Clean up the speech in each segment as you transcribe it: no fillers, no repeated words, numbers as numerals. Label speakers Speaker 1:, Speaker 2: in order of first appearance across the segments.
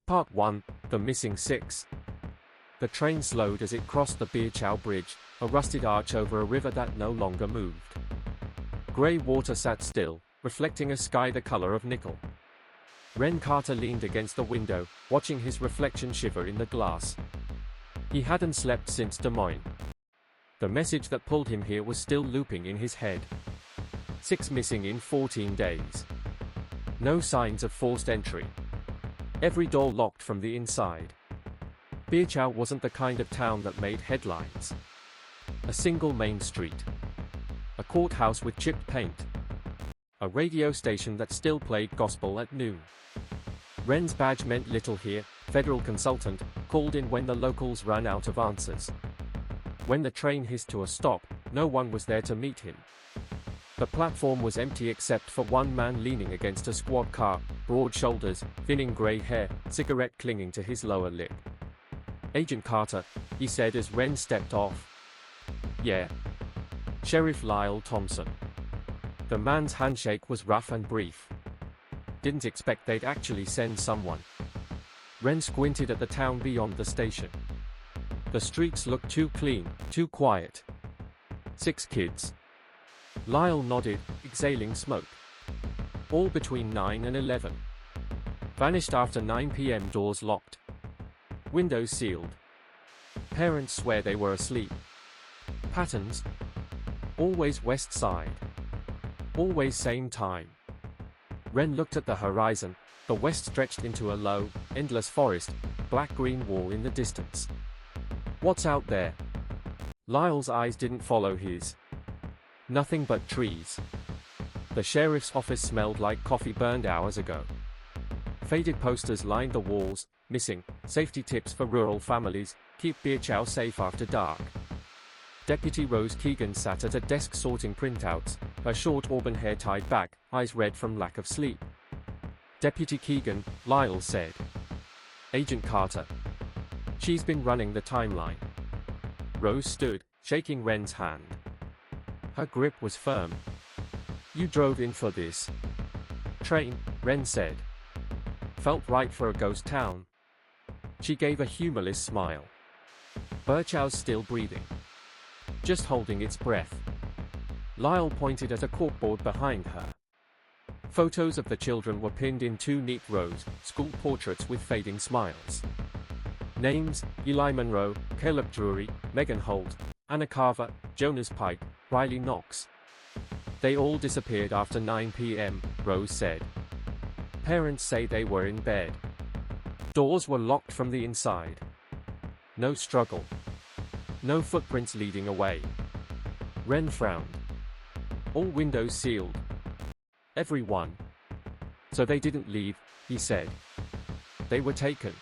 Speaker 1: Part 1, The Missing Six. The train slowed as it crossed the Birchow Bridge, a rusted arch over a river that no longer moved. Grey water sat still, reflecting a sky the color of nickel. Ren Carter leaned against the window, watching his reflection shiver in the glass. He hadn't slept since Des Moines. The message that pulled him here was still looping in his head. 6 missing in 14 days. No signs of forced entry. Every door locked from the inside. Birchow wasn't the kind of town that made headlines. A single main street. A courthouse with chipped paint. A radio station that still played gospel at noon. Ren's badge meant little here. Federal consultant, called in when the locals ran out of answers. When the train hissed to a stop, no one was there to meet him. The platform was empty except for one man leaning against a squad car, broad shoulders, thinning grey hair, cigarette clinging to his lower lip. "Agent Carter," he said as Ren stepped off. "Yeah." "Sheriff Lyle Thompson." The man's handshake was rough and brief. Didn't expect they'd actually send someone. Ren squinted at the town beyond the station. The streets looked too clean, too quiet. 6 kids. Lyle nodded, exhaling smoke. All between 9 and 11. Vanished after 9 p.m. Doors locked. Windows sealed. Parents swear they were asleep. Patterns? Always west side. Always same time. Ren looked at the horizon. The west stretched into a low, endless forest, black-green wall in the distance. "What's out there?" Lyle's eyes didn't follow his. Nothing but trees. The sheriff's office smelled like coffee burned hours ago. Faded posters lined the walls, missing, safety tips for rural families, keep Birchow safe after dark. Deputy Rose Keegan sat at a desk sorting printouts, her short auburn hair tied back, eyes red from lack of sleep. "Deputy Keegan," Lyle said. "Agent Carter. She's been running the timeline." Rose stood, shaking Ren's hand. Her grip was firm. "You drove in for this train," Ren said. "Felt right for a ghost town." She gave a humorless smile. "Birchow's still breathing. Just holding its breath." Lyle pointed at a corkboard behind her. Photos of the children were pinned in 2 neat rows, school portraits with fading smiles. Names: Eli Monroe, Caleb Drury, Megan Holt, Anna Carver, Jonas Pike, Riley Knox. "They all disappeared after 9 p.m., Rose said. "Parents say they were in bed. Doors were locked from the inside. No struggle. No footprints leading away." Ren frowned. "All windows sealed. Every one. So they didn't leave," he said. "They were taken."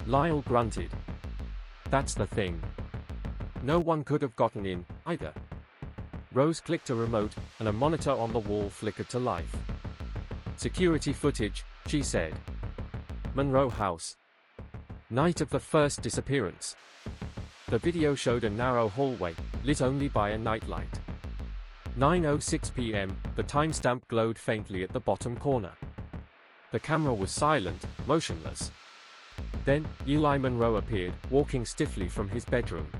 Speaker 1: Lyle grunted. "That's the thing. No one could have gotten in, either." Rose clicked a remote, and a monitor on the wall flickered to life. "Security footage," she said. "Monroe House. Night of the first disappearance." The video showed a narrow hallway, lit only by a nightlight. 9:06 p.m., the timestamp glowed faintly at the bottom corner. The camera was silent, motionless. Then, Eli Monroe appeared, walking stiffly from his bedroom.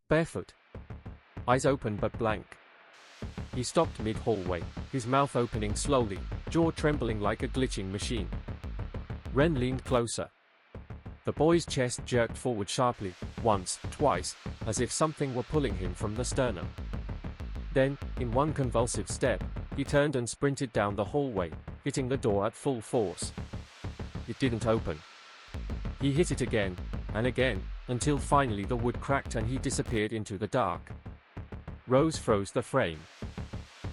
Speaker 1: Barefoot. Eyes open but blank. He stopped mid-hallway, his mouth opening slowly, jaw trembling like a glitching machine. Ren leaned closer. The boy's chest jerked forward sharply, once, twice, as if something were pulling him from the sternum. Then, in one convulsive step, he turned and sprinted down the hallway, hitting the door at full force. It didn't open. He hit it again, and again, until finally the wood cracked and he disappeared into the dark. Rose froze the frame.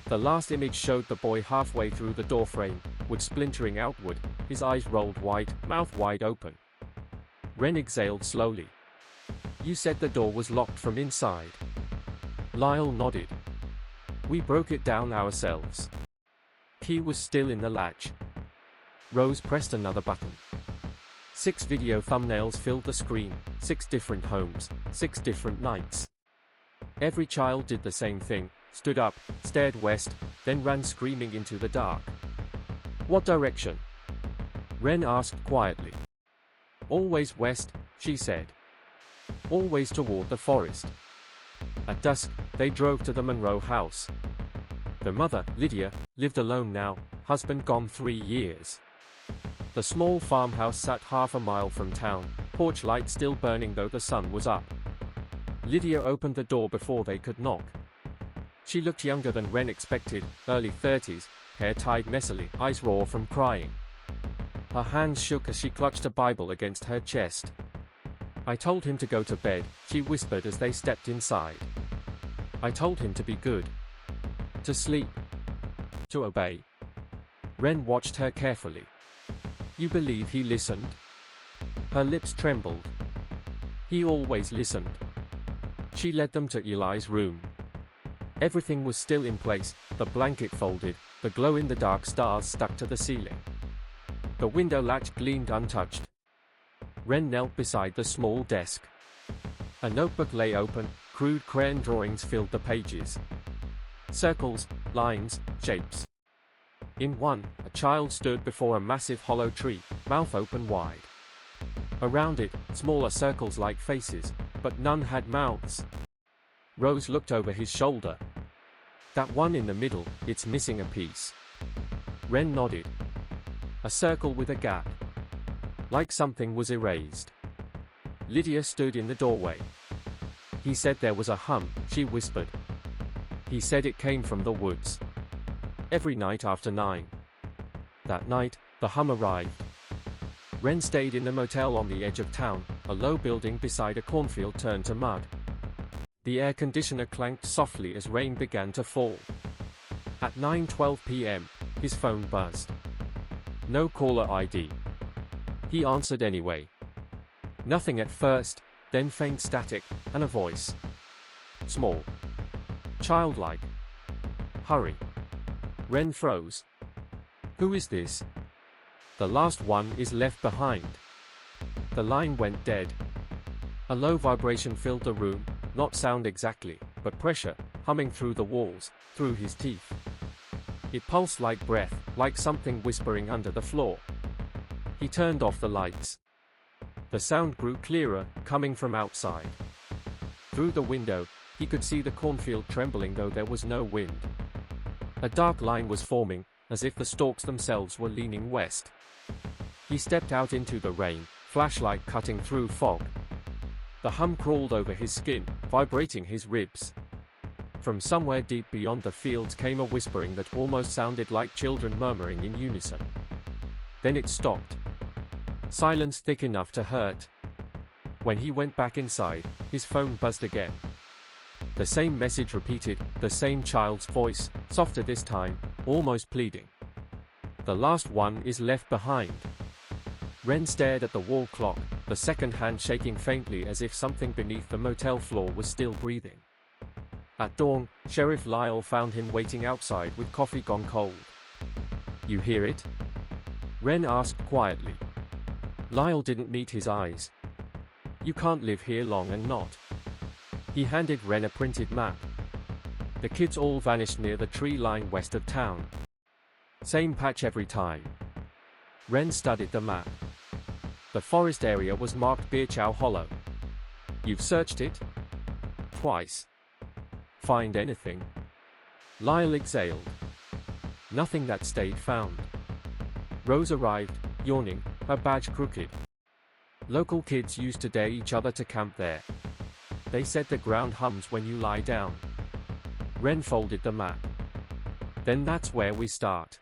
Speaker 1: The last image showed the boy halfway through the doorframe, wood splintering outward, his eyes rolled wide, mouth wide open. Ren exhaled slowly. "You said the door was locked from inside." Lyle nodded. "We broke it down ourselves. Key was still in the latch." Rose pressed another button. 6 video thumbnails filled the screen, 6 different homes, 6 different nights. Every child did the same thing, stood up, stared west, then ran screaming into the dark. "What direction?" Ren asked quietly. Always west, she said. Always toward the forest. At dusk, they drove to the Monroe house. The mother, Lydia, lived alone now, husband gone 3 years. The small farmhouse sat half a mile from town, porch light still burning though the sun was up. Lydia opened the door before they could knock. She looked younger than Ren expected, early 30s, hair tied messily, eyes raw from crying. Her hands shook as she clutched a Bible against her chest. I told him to go to bed, she whispered as they stepped inside. I told him to be good. To sleep. To obey. Ren watched her carefully. You believe he listened? Her lips trembled. He always listened. She led them to Eli's room. Everything was still in place, the blanket folded, the glow-in-the-dark stars stuck to the ceiling. The window latch gleamed untouched. Ren knelt beside the small desk. A notebook lay open, crude crayon drawings filled the pages. Circles, lines, shapes. In one, a child stood before a massive hollow tree, mouth open wide. Around it, smaller circles like faces, but none had mouths. Rose looked over his shoulder. That one in the middle, it's missing a piece. Ren nodded. A circle with a gap. Like something was erased. Lydia stood in the doorway. He said there was a hum, she whispered. He said it came from the woods. Every night after 9. That night, the hum arrived. Ren stayed in the motel on the edge of town, a low building beside a cornfield turned to mud. The air conditioner clanked softly as rain began to fall. At 9:12 p.m., his phone buzzed. No caller ID. He answered anyway. Nothing at first, then faint static, and a voice. Small. Childlike. Hurry. Ren froze. Who is this? The last one is left behind. The line went dead. A low vibration filled the room, not sound exactly, but pressure, humming through the walls, through his teeth. It pulsed like breath, like something whispering under the floor. He turned off the lights. The sound grew clearer, coming from outside. Through the window, he could see the cornfield trembling though there was no wind. A dark line was forming, as if the stalks themselves were leaning west. He stepped out into the rain, flashlight cutting through fog. The hum crawled over his skin, vibrating his ribs. From somewhere deep beyond the fields came a whispering that almost sounded like children murmuring in unison. Then it stopped. Silence thick enough to hurt. When he went back inside, his phone buzzed again. The same message repeated, the same child's voice, softer this time, almost pleading. The last one is left behind. Ren stared at the wall clock, the second hand shaking faintly as if something beneath the motel floor was still breathing. At dawn, Sheriff Lyle found him waiting outside with coffee gone cold. You hear it? Ren asked quietly. Lyle didn't meet his eyes. You can't live here long and not. He handed Ren a printed map. The kids all vanished near the tree line west of town. Same patch every time. Ren studied the map. The forest area was marked Birchow Hollow. You've searched it? Twice. Find anything? Lyle exhaled. Nothing that stayed found. Rose arrived, yawning, her badge crooked. Local kids used to dare each other to camp there. They said the ground hums when you lie down. Ren folded the map. Then that's where we start.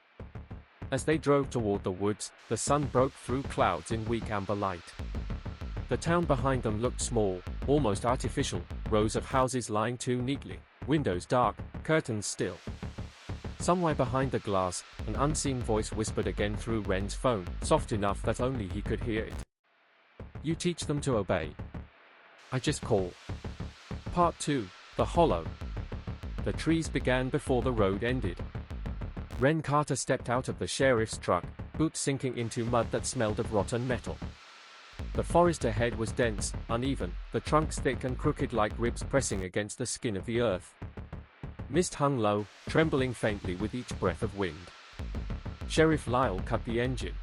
Speaker 1: As they drove toward the woods, the sun broke through clouds in weak amber light. The town behind them looked small, almost artificial, rows of houses lying too neatly, windows dark, curtains still. Somewhere behind the glass, an unseen voice whispered again through Ren's phone, soft enough that only he could hear it. You teach them to obey. I just call. Part 2, The Hollow. The trees began before the road ended. Ren Carter stepped out of the sheriff's truck, boots sinking into mud that smelled of rotten metal. The forest ahead was dense, uneven, the trunks thick and crooked like ribs pressing against the skin of the earth. Mist hung low, trembling faintly with each breath of wind. Sheriff Lyle cut the engine.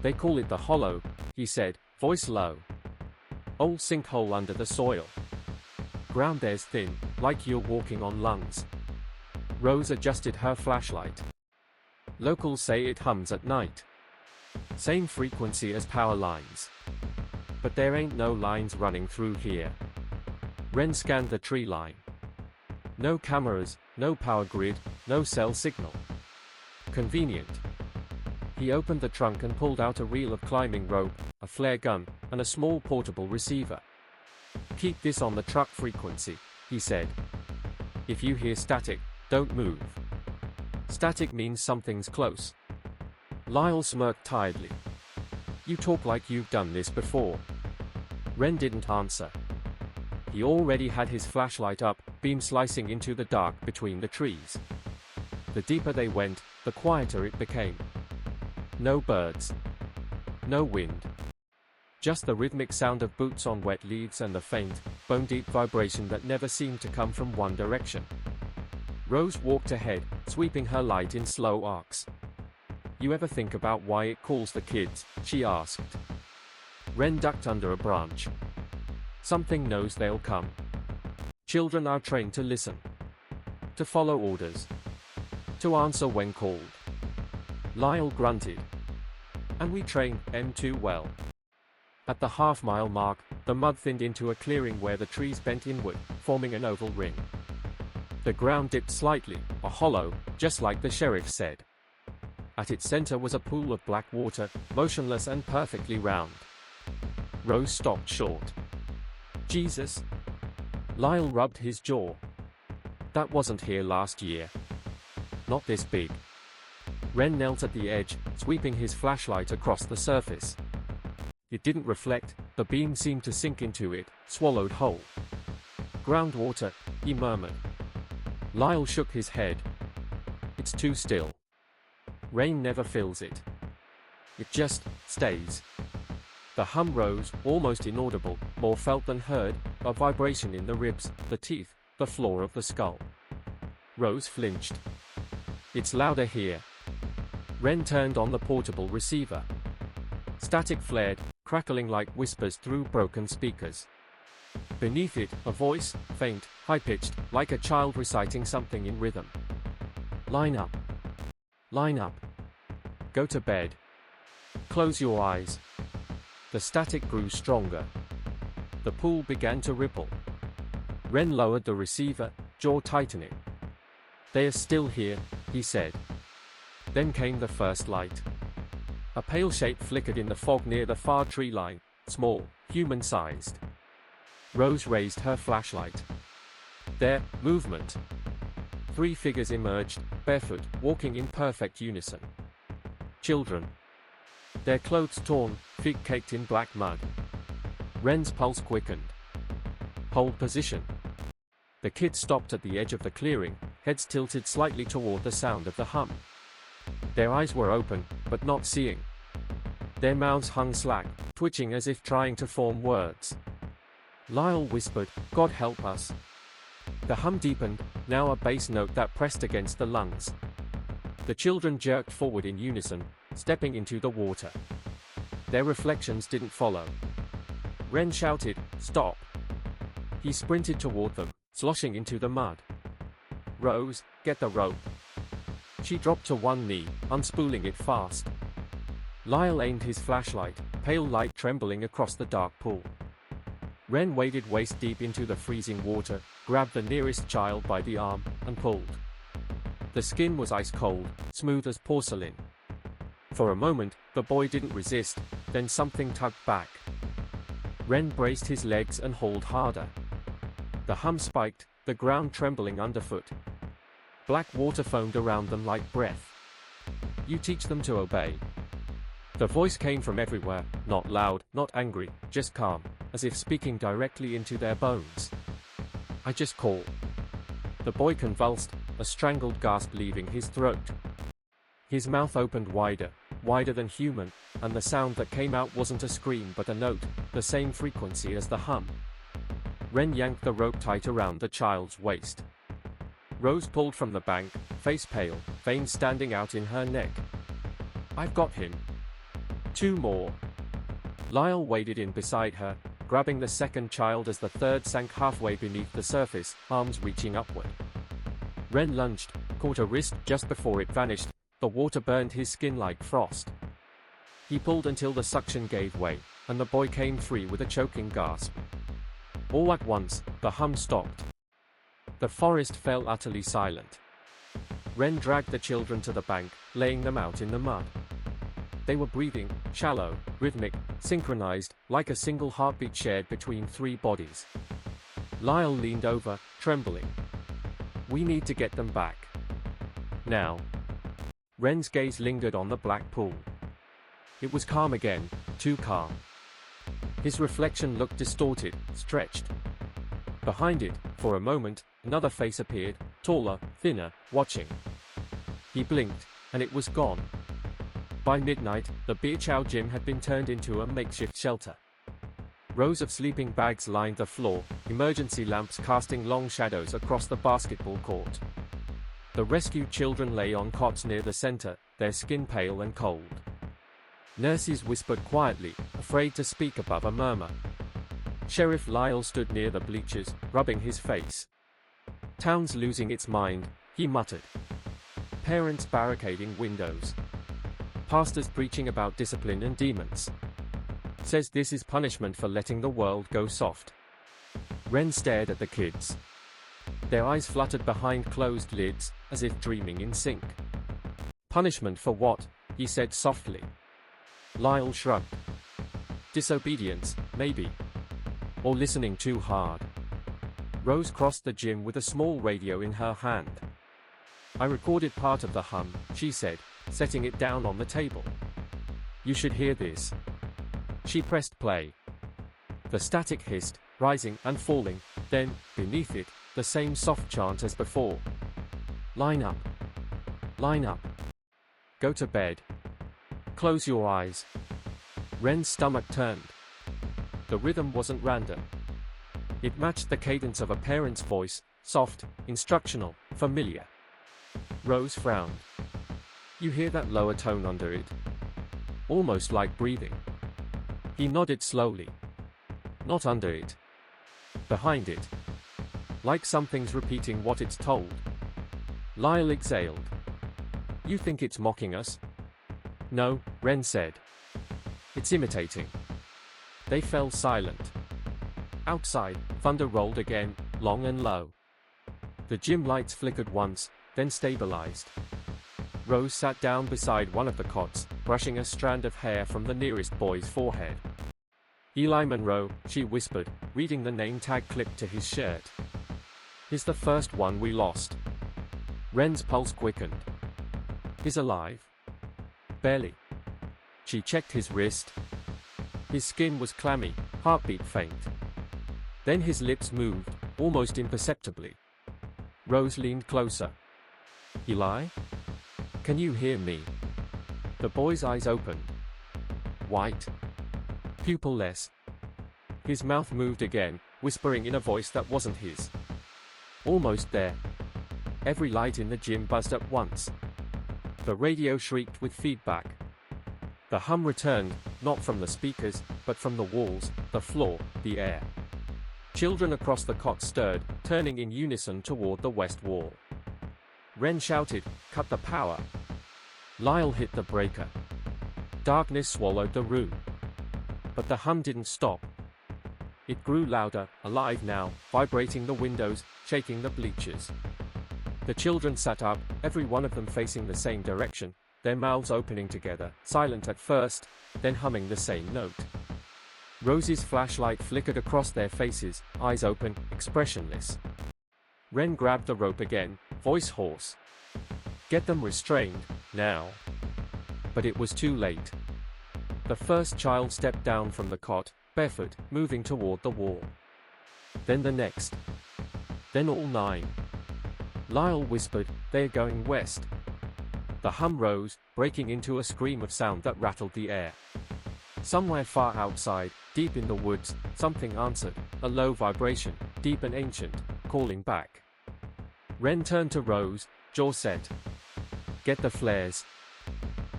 Speaker 1: They call it the Hollow, he said, Voice low. Old sinkhole under the soil. Ground there's thin, like you're walking on lungs. Rose adjusted her flashlight. Locals say it hums at night. Same frequency as power lines. But there ain't no lines running through here. Ren scanned the tree line. No cameras, no power grid, no cell signal. Convenient. He opened the trunk and pulled out a reel of climbing rope, a flare gun, and a small portable receiver. Keep this on the truck frequency, he said. If you hear static, don't move. Static means something's close. Lyle smirked tiredly. You talk like you've done this before. Ren didn't answer. He already had his flashlight up, beam slicing into the dark between the trees. The deeper they went, the quieter it became. No birds. No wind. Just the rhythmic sound of boots on wet leaves and the faint, bone-deep vibration that never seemed to come from one direction. Rose walked ahead, sweeping her light in slow arcs. You ever think about why it calls the kids? She asked. Ren ducked under a branch. Something knows they'll come. Children are trained to listen. To follow orders. To answer when called. Lyle grunted. And we train them too well. At the half-mile mark, the mud thinned into a clearing where the trees bent inward, forming an oval ring. The ground dipped slightly, a hollow, just like the sheriff said. At its center was a pool of black water, motionless and perfectly round. Rose stopped short. Jesus! Lyle rubbed his jaw. That wasn't here last year. Not this big. Ren knelt at the edge, sweeping his flashlight across the surface. It didn't reflect, the beam seemed to sink into it, swallowed whole. Groundwater, he murmured. Lyle shook his head. It's too still. Rain never fills it. It just stays. The hum rose, almost inaudible, more felt than heard, a vibration in the ribs, the teeth, the floor of the skull. Rose flinched. It's louder here. Ren turned on the portable receiver. Static flared, crackling like whispers through broken speakers. Beneath it, a voice, faint, high-pitched, like a child reciting something in rhythm. Line up. Line up. Go to bed. Close your eyes. The static grew stronger. The pool began to ripple. Ren lowered the receiver, jaw tightening. They are still here, he said. Then came the first light. A pale shape flickered in the fog near the far tree line, small, human-sized. Rose raised her flashlight. There, movement. 3 figures emerged, barefoot, walking in perfect unison. Children. Their clothes torn, feet caked in black mud. Ren's pulse quickened. Hold position. The kids stopped at the edge of the clearing, heads tilted slightly toward the sound of the hum. Their eyes were open, but not seeing. Their mouths hung slack, twitching as if trying to form words. Lyle whispered, God help us. The hum deepened, now a bass note that pressed against the lungs. The children jerked forward in unison, stepping into the water. Their reflections didn't follow. Ren shouted, Stop! He sprinted toward them, sloshing into the mud. Rose, get the rope. She dropped to one knee, unspooling it fast. Lyle aimed his flashlight, pale light trembling across the dark pool. Ren waded waist-deep into the freezing water, grabbed the nearest child by the arm, and pulled. The skin was ice-cold, smooth as porcelain. For a moment, the boy didn't resist, then something tugged back. Ren braced his legs and hauled harder. The hum spiked, the ground trembling underfoot. Black water foamed around them like breath. You teach them to obey. The voice came from everywhere, not loud, not angry, just calm, as if speaking directly into their bones. I just call. The boy convulsed, a strangled gasp leaving his throat. His mouth opened wider, wider than human, and the sound that came out wasn't a scream but a note, the same frequency as the hum. Ren yanked the rope tight around the child's waist. Rose pulled from the bank, face pale, veins standing out in her neck. I've got him. 2 more. Lyle waded in beside her, grabbing the second child as the third sank halfway beneath the surface, arms reaching upward. Ren lunged, caught a wrist just before it vanished. The water burned his skin like frost. He pulled until the suction gave way, and the boy came free with a choking gasp. All at once, the hum stopped. The forest fell utterly silent. Ren dragged the children to the bank, laying them out in the mud. They were breathing, shallow, rhythmic, synchronized, like a single heartbeat shared between three bodies. Lyle leaned over, trembling. "We need to get them back. Now." Ren's gaze lingered on the black pool. It was calm again, too calm. His reflection looked distorted, stretched. Behind it, for a moment, another face appeared, taller, thinner, watching. He blinked, and it was gone. By midnight, the Birchow gym had been turned into a makeshift shelter. Rows of sleeping bags lined the floor, emergency lamps casting long shadows across the basketball court. The rescued children lay on cots near the center, their skin pale and cold. Nurses whispered quietly, afraid to speak above a murmur. Sheriff Lyle stood near the bleachers, rubbing his face. "Town's losing its mind," he muttered. "Parents barricading windows. Pastors preaching about discipline and demons. Says this is punishment for letting the world go soft." Ren stared at the kids. Their eyes fluttered behind closed lids, as if dreaming in sync. "Punishment for what?" he said softly. Lyle shrugged. "Disobedience, maybe. Or listening too hard." Rose crossed the gym with a small radio in her hand. "I recorded part of the hum," she said, setting it down on the table. "You should hear this." She pressed play. The static hissed, rising and falling, then, beneath it, the same soft chant as before. "Line up. Line up. Go to bed. Close your eyes." Ren's stomach turned. The rhythm wasn't random. It matched the cadence of a parent's voice, soft, instructional, familiar. Rose frowned. "You hear that lower tone under it? Almost like breathing." He nodded slowly. "Not under it. Behind it. Like something's repeating what it's told." Lyle exhaled. "You think it's mocking us?" "No," Ren said. "It's imitating." They fell silent. Outside, thunder rolled again, long and low. The gym lights flickered once, then stabilized. Rose sat down beside one of the cots, brushing a strand of hair from the nearest boy's forehead. "Eli Monroe," she whispered, reading the name tag clipped to his shirt. "He's the first one we lost." Ren's pulse quickened. "He's alive?" "Barely." She checked his wrist. His skin was clammy, heartbeat faint. Then his lips moved, almost imperceptibly. Rose leaned closer. "Eli? Can you hear me?" The boy's eyes opened. White. Pupil-less. His mouth moved again, whispering in a voice that wasn't his. "Almost there." Every light in the gym buzzed at once. The radio shrieked with feedback. The hum returned, not from the speakers, but from the walls, the floor, the air. Children across the cot stirred, turning in unison toward the west wall. Ren shouted, "Cut the power." Lyle hit the breaker. Darkness swallowed the room. But the hum didn't stop. It grew louder, alive now, vibrating the windows, shaking the bleachers. The children sat up, every one of them facing the same direction, their mouths opening together, silent at first, then humming the same note. Rose's flashlight flickered across their faces, eyes open, expressionless. Ren grabbed the rope again, voice hoarse. "Get them restrained, now." But it was too late. The first child stepped down from the cot, barefoot, moving toward the wall. Then the next. Then all 9. Lyle whispered, "They're going west." The hum rose, breaking into a scream of sound that rattled the air. Somewhere far outside, deep in the woods, something answered, a low vibration, deep and ancient, calling back. Ren turned to Rose, jaw set. "Get the flares.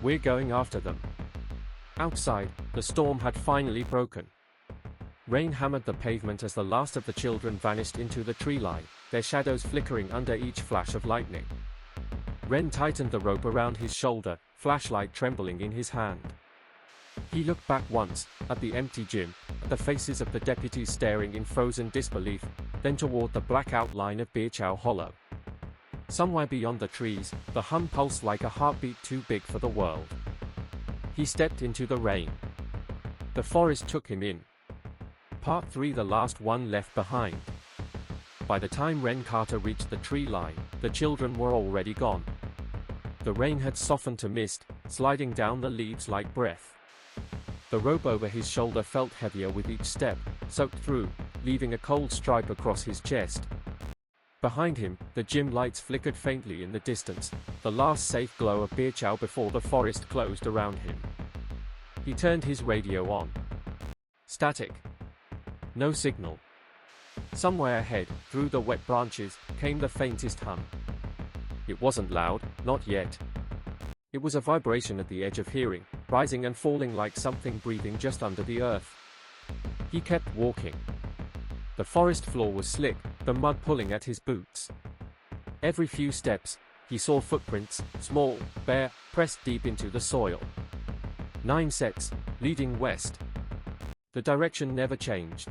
Speaker 1: We're going after them." Outside, the storm had finally broken. Rain hammered the pavement as the last of the children vanished into the tree line, their shadows flickering under each flash of lightning. Ren tightened the rope around his shoulder, flashlight trembling in his hand. He looked back once, at the empty gym, at the faces of the deputies staring in frozen disbelief, then toward the black outline of Birchow Hollow. Somewhere beyond the trees, the hum pulsed like a heartbeat too big for the world. He stepped into the rain. The forest took him in. Part 3, the last one left behind. By the time Ren Carter reached the tree line, the children were already gone. The rain had softened to mist, sliding down the leaves like breath. The rope over his shoulder felt heavier with each step, soaked through, leaving a cold stripe across his chest. Behind him, the gym lights flickered faintly in the distance, the last safe glow of Birchow before the forest closed around him. He turned his radio on. Static. No signal. Somewhere ahead, through the wet branches, came the faintest hum. It wasn't loud, not yet. It was a vibration at the edge of hearing, rising and falling like something breathing just under the earth. He kept walking. The forest floor was slick, the mud pulling at his boots. Every few steps, he saw footprints, small, bare, pressed deep into the soil. 9 sets, leading west. The direction never changed.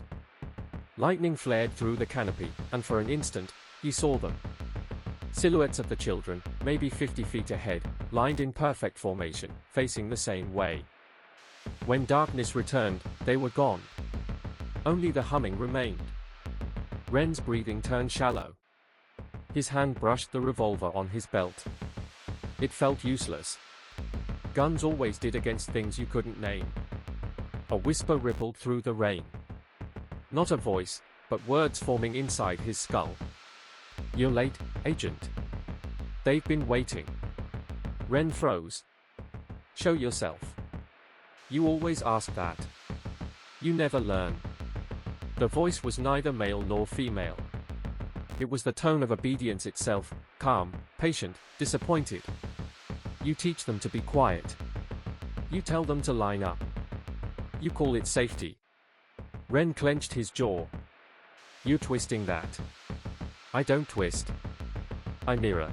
Speaker 1: Lightning flared through the canopy, and for an instant, he saw them. Silhouettes of the children, maybe 50 feet ahead, lined in perfect formation, facing the same way. When darkness returned, they were gone. Only the humming remained. Ren's breathing turned shallow. His hand brushed the revolver on his belt. It felt useless. Guns always did against things you couldn't name. A whisper rippled through the rain. Not a voice, but words forming inside his skull. "You're late, Agent. They've been waiting." Ren froze. "Show yourself. You always ask that. You never learn." The voice was neither male nor female. It was the tone of obedience itself, calm, patient, disappointed. You teach them to be quiet. You tell them to line up. You call it safety. Ren clenched his jaw. "You twisting that." "I don't twist. I mirror."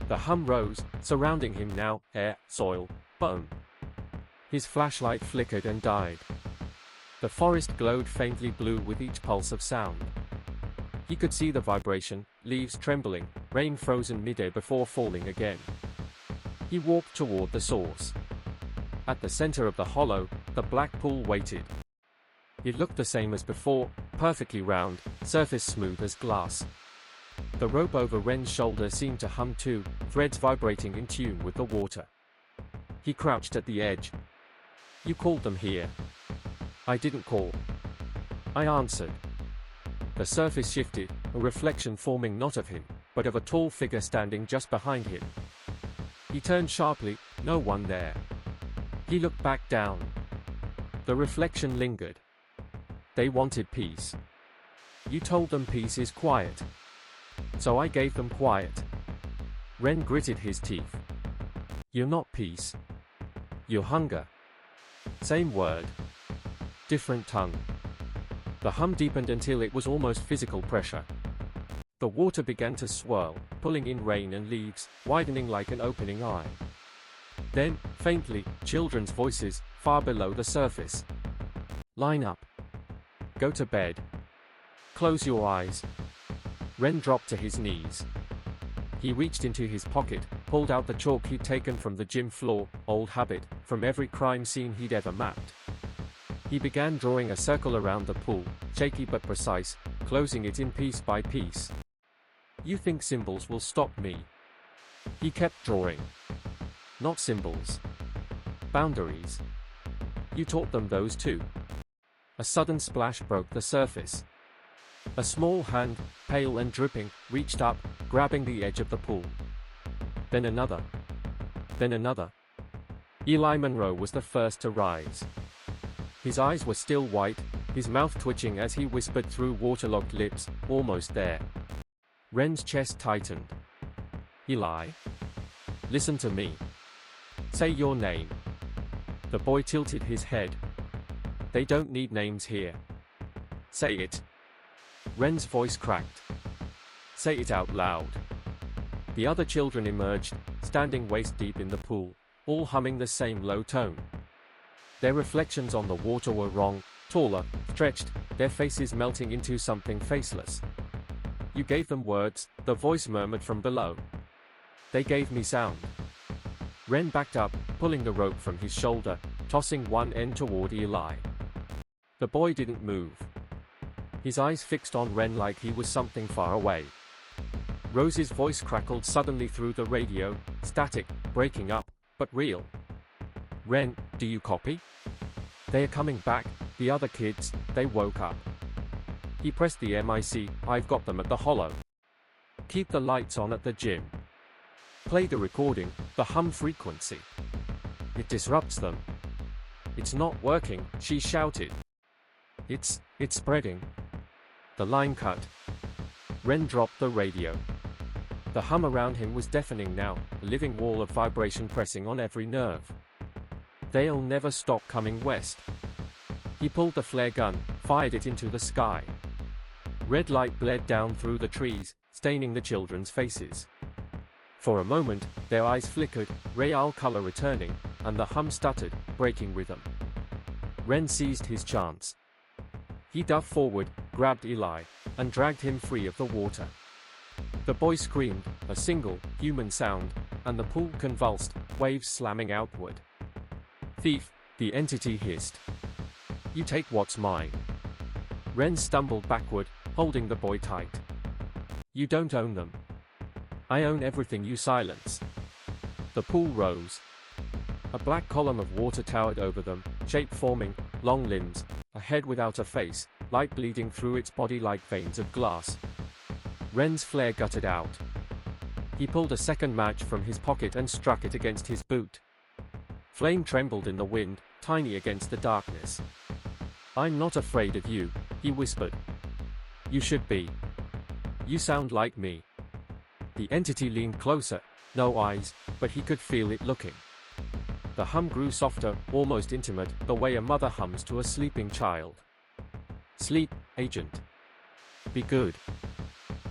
Speaker 1: The hum rose, surrounding him now, air, soil, bone. His flashlight flickered and died. The forest glowed faintly blue with each pulse of sound. He could see the vibration, leaves trembling, rain frozen midair before falling again. He walked toward the source. At the center of the hollow, the black pool waited. It looked the same as before, perfectly round, surface smooth as glass. The rope over Ren's shoulder seemed to hum too, threads vibrating in tune with the water. He crouched at the edge. "You called them here." "I didn't call. I answered." The surface shifted, a reflection forming not of him, but of a tall figure standing just behind him. He turned sharply, no one there. He looked back down. The reflection lingered. "They wanted peace. You told them peace is quiet. So I gave them quiet." Ren gritted his teeth. "You're not peace. You're hunger." Same word. Different tongue. The hum deepened until it was almost physical pressure. The water began to swirl, pulling in rain and leaves, widening like an opening eye. Then, faintly, children's voices, far below the surface. "Line up. Go to bed. Close your eyes." Ren dropped to his knees. He reached into his pocket, pulled out the chalk he'd taken from the gym floor, old habit, from every crime scene he'd ever mapped. He began drawing a circle around the pool, shaky but precise, closing it in piece by piece. "You think symbols will stop me?" He kept drawing. "Not symbols. Boundaries. You taught them those too." A sudden splash broke the surface. A small hand, pale and dripping, reached up, grabbing the edge of the pool. Then another. Then another. Eli Monroe was the first to rise. His eyes were still white, his mouth twitching as he whispered through waterlogged lips, "Almost there." Ren's chest tightened. "Eli? Listen to me. Say your name." The boy tilted his head. They don't need names here. Say it. Ren's voice cracked. Say it out loud. The other children emerged, standing waist deep in the pool, all humming the same low tone. Their reflections on the water were wrong, taller, stretched, their faces melting into something faceless. You gave them words, the voice murmured from below. They gave me sound. Ren backed up, pulling the rope from his shoulder, tossing one end toward Eli. The boy didn't move. His eyes fixed on Ren like he was something far away. Rose's voice crackled suddenly through the radio, static, breaking up, but real. Ren, do you copy? They are coming back, the other kids, they woke up. He pressed the mic, I've got them at the hollow. Keep the lights on at the gym. Play the recording, the hum frequency. It disrupts them. It's not working, she shouted. It's spreading. The line cut. Ren dropped the radio. The hum around him was deafening now, a living wall of vibration pressing on every nerve. They'll never stop coming west. He pulled the flare gun, fired it into the sky. Red light bled down through the trees, staining the children's faces. For a moment, their eyes flickered, real color returning, and the hum stuttered, breaking rhythm. Ren seized his chance. He dove forward, grabbed Eli, and dragged him free of the water. The boy screamed, a single, human sound, and the pool convulsed, waves slamming outward. Thief, the entity hissed. You take what's mine. Ren stumbled backward, holding the boy tight. You don't own them. I own everything you silence. The pool rose. A black column of water towered over them, shape forming, long limbs, a head without a face, light bleeding through its body like veins of glass. Ren's flare guttered out. He pulled a second match from his pocket and struck it against his boot. Flame trembled in the wind, tiny against the darkness. I'm not afraid of you, he whispered. You should be. You sound like me. The entity leaned closer, no eyes, but he could feel it looking. The hum grew softer, almost intimate, the way a mother hums to a sleeping child. Sleep, agent. Be good.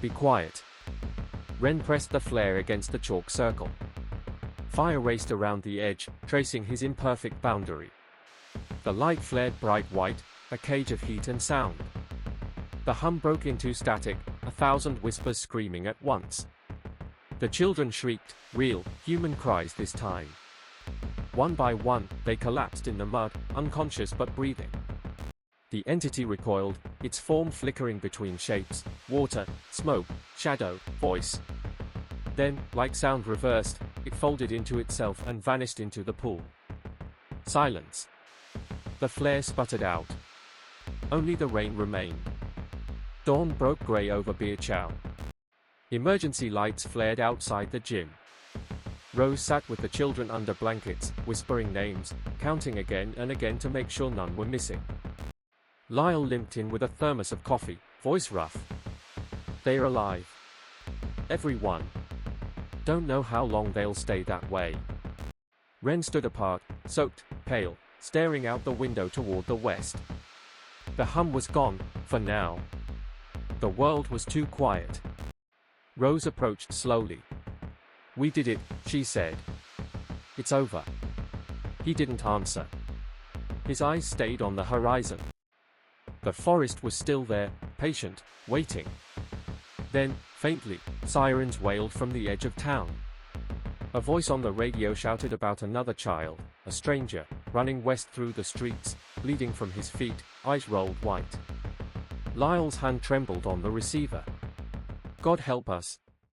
Speaker 1: Be quiet. Ren pressed the flare against the chalk circle. Fire raced around the edge, tracing his imperfect boundary. The light flared bright white, a cage of heat and sound. The hum broke into static, 1,000 whispers screaming at once. The children shrieked, real, human cries this time. One by one, they collapsed in the mud, unconscious but breathing. The entity recoiled, its form flickering between shapes, water, smoke, shadow, voice. Then, like sound reversed, it folded into itself and vanished into the pool. Silence. The flare sputtered out. Only the rain remained. Dawn broke grey over Birchow. Emergency lights flared outside the gym. Rose sat with the children under blankets, whispering names, counting again and again to make sure none were missing. Lyle limped in with a thermos of coffee, voice rough. They're alive. Everyone. Don't know how long they'll stay that way. Ren stood apart, soaked, pale, staring out the window toward the west. The hum was gone, for now. The world was too quiet. Rose approached slowly. We did it, she said. It's over. He didn't answer. His eyes stayed on the horizon. The forest was still there, patient, waiting. Then, faintly, sirens wailed from the edge of town. A voice on the radio shouted about another child, a stranger, running west through the streets, bleeding from his feet, eyes rolled white. Lyle's hand trembled on the receiver. God help us,